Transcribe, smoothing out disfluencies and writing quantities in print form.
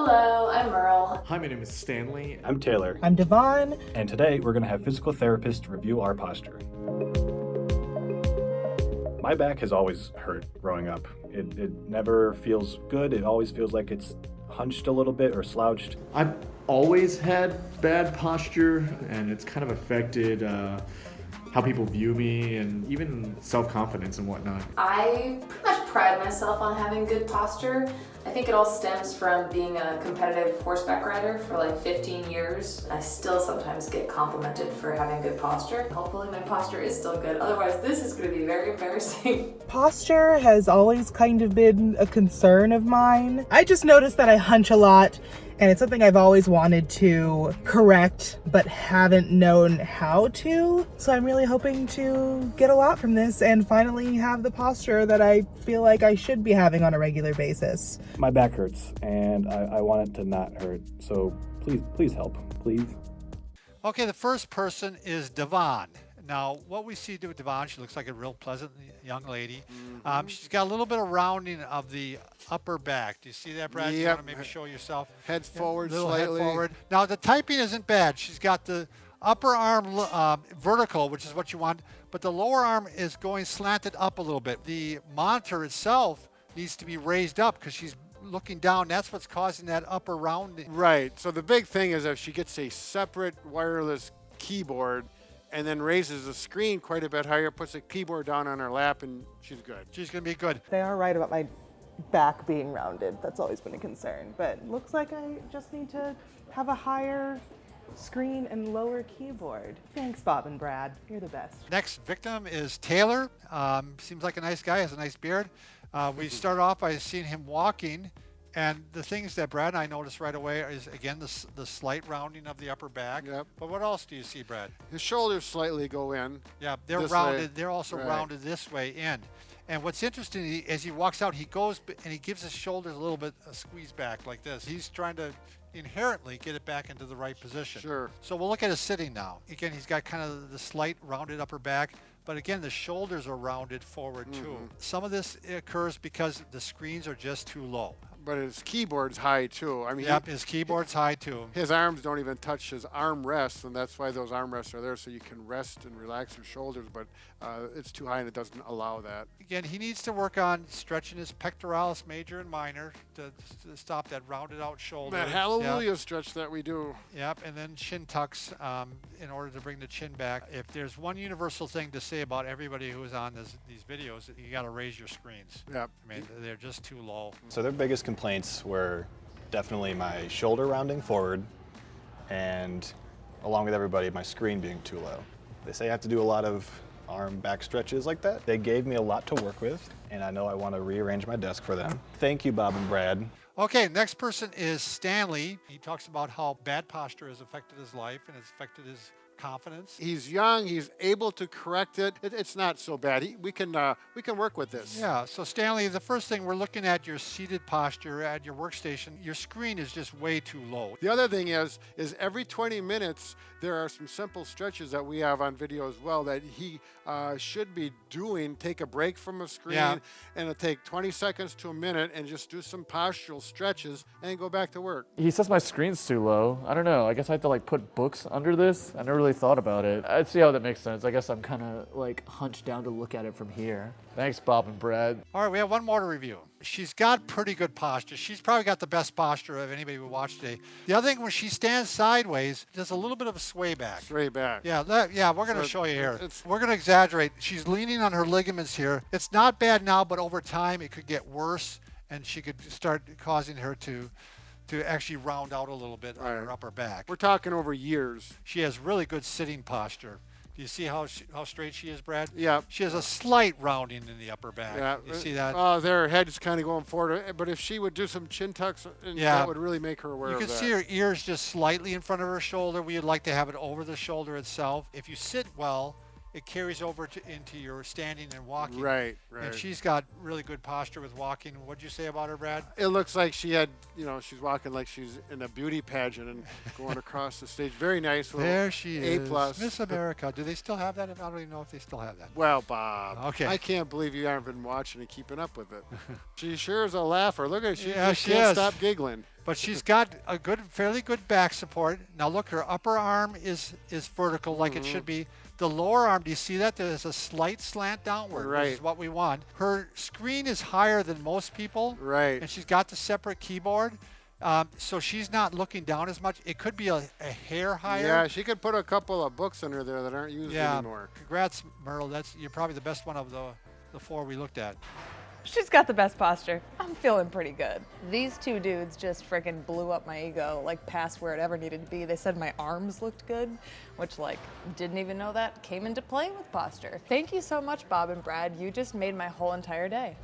Hello, I'm Merle. Hi, my name is Stanley. I'm Taylor. I'm Devon. And today we're going to have physical therapists review our posture. My back has always hurt growing up. It never feels good. It always feels like it's hunched a little bit or slouched. I've always had bad posture, and it's kind of affected how people view me and even self-confidence and whatnot. I pretty much pride myself on having good posture. I think it all stems from being a competitive horseback rider for like 15 years. I still sometimes get complimented for having good posture. Hopefully my posture is still good, otherwise this is going to be very embarrassing. Posture has always kind of been a concern of mine. I just noticed that I hunch a lot, and it's something I've always wanted to correct, but haven't known how to. So I'm really hoping to get a lot from this and finally have the posture that I feel like I should be having on a regular basis. My back hurts, and I want it to not hurt. So please help, please. Okay, the first person is Devon. Now, what we see with Devon, she looks like a real pleasant young lady. She's got a little bit of rounding of the upper back. Do you see that, Brad? Yep. You want to maybe show yourself? Head forward Little slightly. head forward. Now, the typing isn't bad. She's got the upper arm vertical, which is what you want, but the lower arm is going slanted up a little bit. The monitor itself needs to be raised up because she's looking down. That's what's causing that upper rounding. Right. So the big thing is if she gets a separate wireless keyboard and then raises the screen quite a bit higher, puts the keyboard down on her lap, and she's good. She's going to be good. They are right about my back being rounded. That's always been a concern. But looks like I just need to have a higher screen and lower keyboard. Thanks, Bob and Brad. You're the best. Next victim is Taylor. Seems like a nice guy, has a nice beard. We start off by seeing him walking, and the things that Brad and I noticed right away is, again, the slight rounding of the upper back. Yep. But what else do you see, Brad? His shoulders slightly go in. Yeah, they're This rounded. way. They're also Right. rounded this way in. And what's interesting, as he walks out, he goes and he gives his shoulders a little bit a squeeze back like this. He's trying to inherently get it back into the right position. Sure. So we'll look at his sitting now. Again, he's got kind of the slight rounded upper back, but again, the shoulders are rounded forward too. Some of this occurs because the screens are just too low. But his keyboard's high too. I mean, Yep, his keyboard's high too. his arms don't even touch his arm rests, and that's why those arm rests are there, so you can rest and relax your shoulders, but it's too high and it doesn't allow that. Again, he needs to work on stretching his pectoralis major and minor to stop that rounded out shoulder. That hallelujah stretch that we do. Yep, and then chin tucks in order to bring the chin back. If there's one universal thing to say about everybody who is on these videos, you got to raise your screens. Yep. I mean, they're just too low. So their biggest complaints were definitely my shoulder rounding forward, and along with everybody, my screen being too low. They say I have to do a lot of arm back stretches like that. They gave me a lot to work with, and I know I want to rearrange my desk for them. Thank you, Bob and Brad. Okay, next person is Stanley. He talks about how bad posture has affected his life and has affected his confidence. He's young. He's able to correct it. It's not so bad. We can work with this. Yeah, so Stanley, the first thing, we're looking at your seated posture at your workstation. Your screen is just way too low. The other thing is every 20 minutes, there are some simple stretches that we have on video as well that he should be doing. Take a break from a screen, Yeah. and it'll take 20 seconds to a minute and just do some postural stretches and go back to work. He says my screen's too low. I don't know. I guess I have to like put books under this. I never really thought about it. I'd see how that makes sense. I guess I'm kind of like hunched down to look at it from here. Thanks, Bob and Brad. All right, we have one more to review. She's got pretty good posture. She's probably got the best posture of anybody we watched today. The other thing, when she stands sideways, there's a little bit of a sway back. Straight back. Yeah, we're going to So show you here. it's- We're going to exaggerate. She's leaning on her ligaments here. It's not bad now, but over time it could get worse, and she could start causing her to actually round out a little bit on her upper back. We're talking over years. She has really good sitting posture. Do you see how straight she is, Brad? Yeah. She has a slight rounding in the upper back. Yeah. You see that? Their head's kind of going forward. But if she would do some chin tucks, that would really make her aware You of can that. see her ears just slightly in front of her shoulder. We would like to have it over the shoulder itself. If you sit well, it carries over into your standing and walking. Right. And she's got really good posture with walking. What'd you say about her, Brad? It looks like she had, she's walking like she's in a beauty pageant and going across the stage. Very nice. There she is. A+. Miss America. Do they still have that? I don't even know if they still have that. Well, Bob. Okay. I can't believe you haven't been watching and keeping up with it. She sure is a laugher. Look at her. She Yeah, just she can't is. stop giggling. But she's got a fairly good back support. Now look, her upper arm is vertical like it should be. The lower arm, do you see that? There's a slight slant downward, Right. which is what we want. Her screen is higher than most people. Right. And she's got the separate keyboard. So she's not looking down as much. It could be a hair higher. Yeah, she could put a couple of books under there that aren't used anymore. Congrats, Myrtle. You're probably the best one of the 4 we looked at. She's got the best posture. I'm feeling pretty good. These 2 dudes just freaking blew up my ego, like past where it ever needed to be. They said my arms looked good, which like, didn't even know that came into play with posture. Thank you so much, Bob and Brad. You just made my whole entire day.